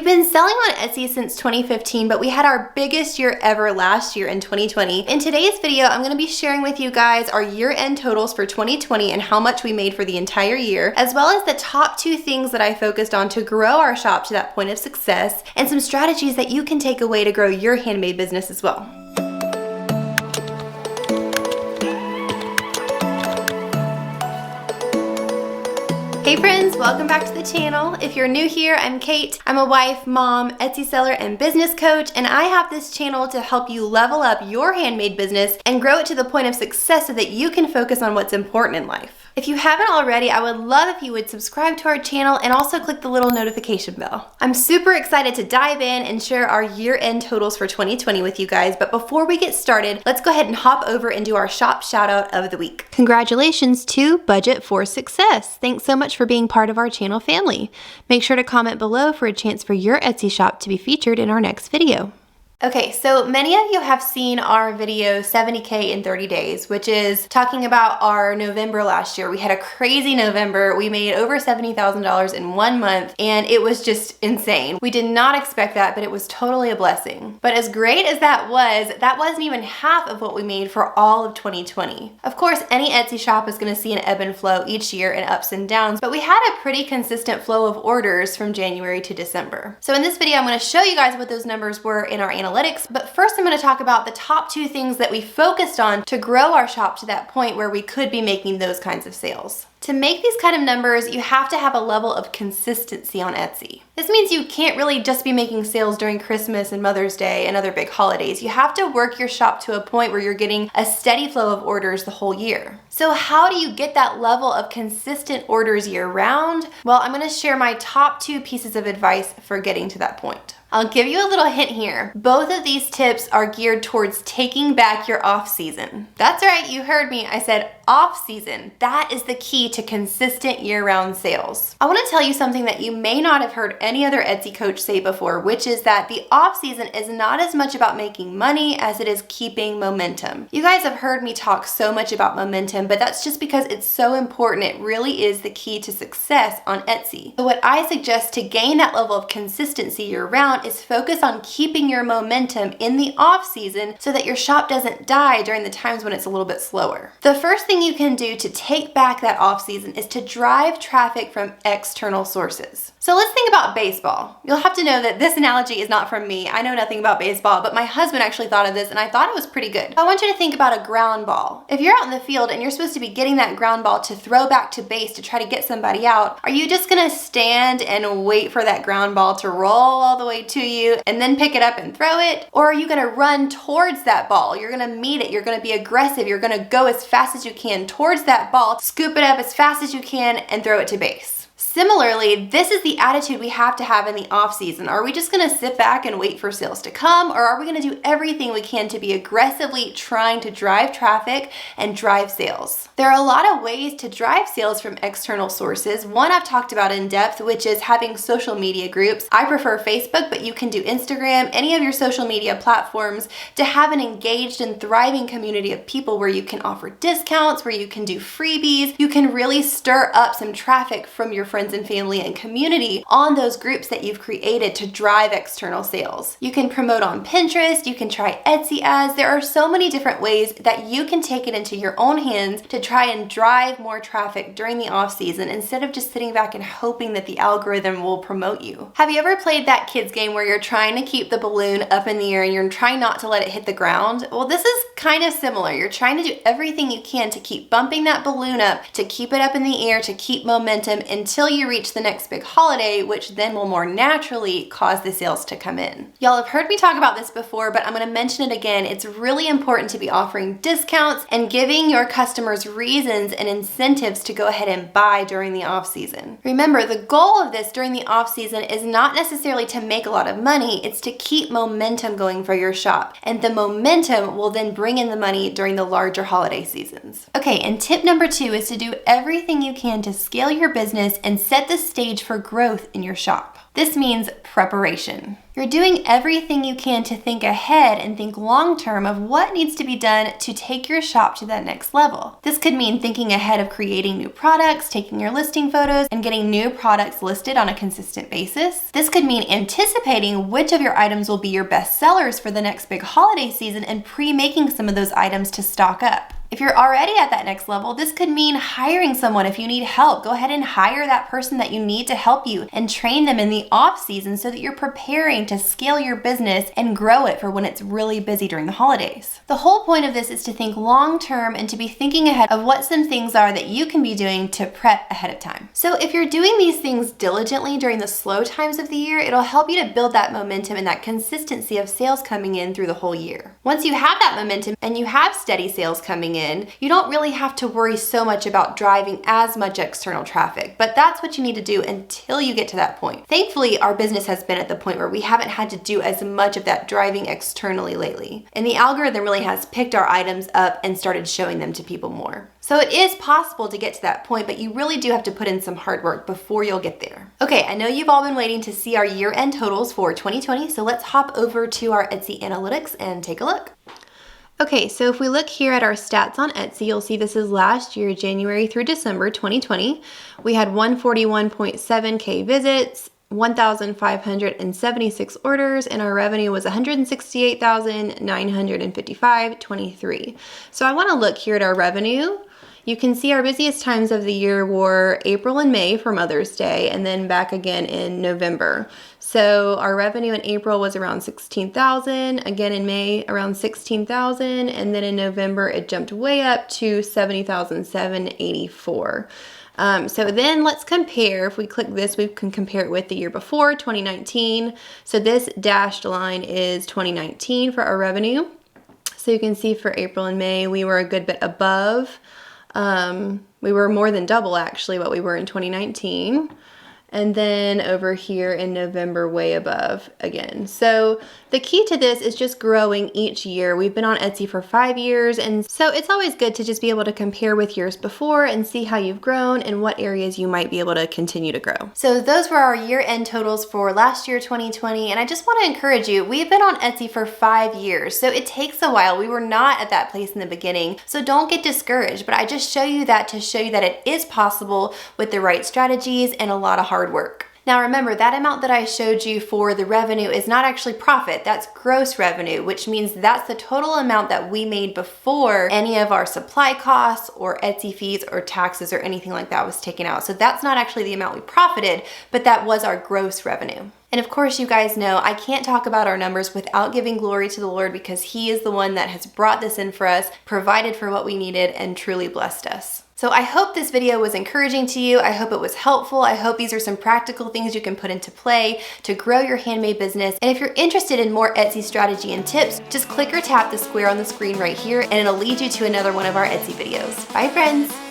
been selling on Etsy since 2015, but we had our biggest year ever last year in 2020. In today's video, I'm gonna be sharing with you guys our year-end totals for 2020 and how much we made for the entire year, as well as the top 2 things that I focused on to grow our shop to that point of success, and some strategies that you can take away to grow your handmade business as well. Hey friends, welcome back to the channel. If you're new here, I'm Kate. I'm a wife, mom, Etsy seller, and business coach, and I have this channel to help you level up your handmade business and grow it to the point of success so that you can focus on what's important in life. If you haven't already, I would love if you would subscribe to our channel and also click the little notification bell. I'm super excited to dive in and share our year-end totals for 2020 with you guys, but before we get started, let's go ahead and hop over and do our shop shout out of the week. Congratulations to Budget for Success. Thanks so much for being part of our channel family. Make sure to comment below for a chance for your Etsy shop to be featured in our next video. Okay, so many of you have seen our video 70K in 30 days, which is talking about our November last year. We had a crazy November. We made over $70,000 in 1 month, and it was just insane. We did not expect that, but it was totally a blessing. But as great as that wasn't even half of what we made for all of 2020. Of course, any Etsy shop is gonna see an ebb and flow each year and ups and downs, but we had a pretty consistent flow of orders from January to December. So in this video, I'm gonna show you guys what those numbers were in our analytics, but first I'm going to talk about the top 2 things that we focused on to grow our shop to that point where we could be making those kinds of sales. To make these kind of numbers, you have to have a level of consistency on Etsy. This means you can't really just be making sales during Christmas and Mother's Day and other big holidays. You have to work your shop to a point where you're getting a steady flow of orders the whole year. So how do you get that level of consistent orders year round? Well, I'm gonna share my top 2 pieces of advice for getting to that point. I'll give you a little hint here. Both of these tips are geared towards taking back your off season. That's right, you heard me. I said off season. That is the key to consistent year-round sales. I want to tell you something that you may not have heard any other Etsy coach say before, which is that the off season is not as much about making money as it is keeping momentum. You guys have heard me talk so much about momentum, but that's just because it's so important. It really is the key to success on Etsy. So what I suggest to gain that level of consistency year-round is focus on keeping your momentum in the off season so that your shop doesn't die during the times when it's a little bit slower. The first thing you can do to take back that off season is to drive traffic from external sources. So let's think about baseball. You'll have to know that this analogy is not from me. I know nothing about baseball, but my husband actually thought of this and I thought it was pretty good. I want you to think about a ground ball. If you're out in the field and you're supposed to be getting that ground ball to throw back to base to try to get somebody out, are you just gonna stand and wait for that ground ball to roll all the way to you and then pick it up and throw it? Or are you gonna run towards that ball? You're gonna meet it, you're gonna be aggressive, you're gonna go as fast as you can towards that ball, scoop it up as fast as you can, and throw it to base. Similarly, this is the attitude we have to have in the off season. Are we just gonna sit back and wait for sales to come, or are we gonna do everything we can to be aggressively trying to drive traffic and drive sales? There are a lot of ways to drive sales from external sources. One I've talked about in depth, which is having social media groups. I prefer Facebook, but you can do Instagram, any of your social media platforms, to have an engaged and thriving community of people where you can offer discounts, where you can do freebies. You can really stir up some traffic from your friends and family and community on those groups that you've created to drive external sales. You can promote on Pinterest, you can try Etsy ads. There are so many different ways that you can take it into your own hands to try and drive more traffic during the off season instead of just sitting back and hoping that the algorithm will promote you. Have you ever played that kids game where you're trying to keep the balloon up in the air and you're trying not to let it hit the ground? Well, this is kind of similar. You're trying to do everything you can to keep bumping that balloon up, to keep it up in the air, to keep momentum until you reach the next big holiday, which then will more naturally cause the sales to come in. Y'all have heard me talk about this before, but I'm gonna mention it again. It's really important to be offering discounts and giving your customers reasons and incentives to go ahead and buy during the off season. Remember, the goal of this during the off season is not necessarily to make a lot of money, it's to keep momentum going for your shop. And the momentum will then bring in the money during the larger holiday seasons. Okay, and tip number 2 is to do everything you can to scale your business and set the stage for growth in your shop. This means preparation. You're doing everything you can to think ahead and think long-term of what needs to be done to take your shop to that next level. This could mean thinking ahead of creating new products, taking your listing photos, and getting new products listed on a consistent basis. This could mean anticipating which of your items will be your best sellers for the next big holiday season and pre-making some of those items to stock up. If you're already at that next level, this could mean hiring someone if you need help. Go ahead and hire that person that you need to help you and train them in the off season so that you're preparing to scale your business and grow it for when it's really busy during the holidays. The whole point of this is to think long term and to be thinking ahead of what some things are that you can be doing to prep ahead of time. So if you're doing these things diligently during the slow times of the year, it'll help you to build that momentum and that consistency of sales coming in through the whole year. Once you have that momentum and you have steady sales coming in, you don't really have to worry so much about driving as much external traffic, but that's what you need to do until you get to that point. Thankfully, our business has been at the point where we haven't had to do as much of that driving externally lately, and the algorithm really has picked our items up and started showing them to people more. So it is possible to get to that point, but you really do have to put in some hard work before you'll get there. Okay, I know you've all been waiting to see our year-end totals for 2020, so let's hop over to our Etsy analytics and take a look. Okay, so if we look here at our stats on Etsy, you'll see this is last year, January through December 2020. We had 141.7K visits, 1,576 orders, and our revenue was 168,955.23. So I want to look here at our revenue. You can see our busiest times of the year were April and May for Mother's Day, and then back again in November. So our revenue in April was around 16,000, again in May around 16,000, and then in November it jumped way up to 70,784. So then let's compare. If we click this, we can compare it with the year before, 2019. So this dashed line is 2019 for our revenue. So you can see for April and May, we were a good bit above. We were more than double actually what we were in 2019. And then over here in November, way above again. So the key to this is just growing each year. We've been on Etsy for 5 years, and so it's always good to just be able to compare with years before and see how you've grown and what areas you might be able to continue to grow. So those were our year-end totals for last year, 2020, and I just want to encourage you, we've been on Etsy for 5 years, so it takes a while. We were not at that place in the beginning, so don't get discouraged, but I just show you that to show you that it is possible with the right strategies and a lot of hard work. Now remember, that amount that I showed you for the revenue is not actually profit, that's gross revenue, which means that's the total amount that we made before any of our supply costs or Etsy fees or taxes or anything like that was taken out. So that's not actually the amount we profited, but that was our gross revenue. And of course, you guys know I can't talk about our numbers without giving glory to the Lord, because He is the one that has brought this in for us, provided for what we needed, and truly blessed us. So I hope this video was encouraging to you. I hope it was helpful. I hope these are some practical things you can put into play to grow your handmade business. And if you're interested in more Etsy strategy and tips, just click or tap the square on the screen right here and it'll lead you to another one of our Etsy videos. Bye friends.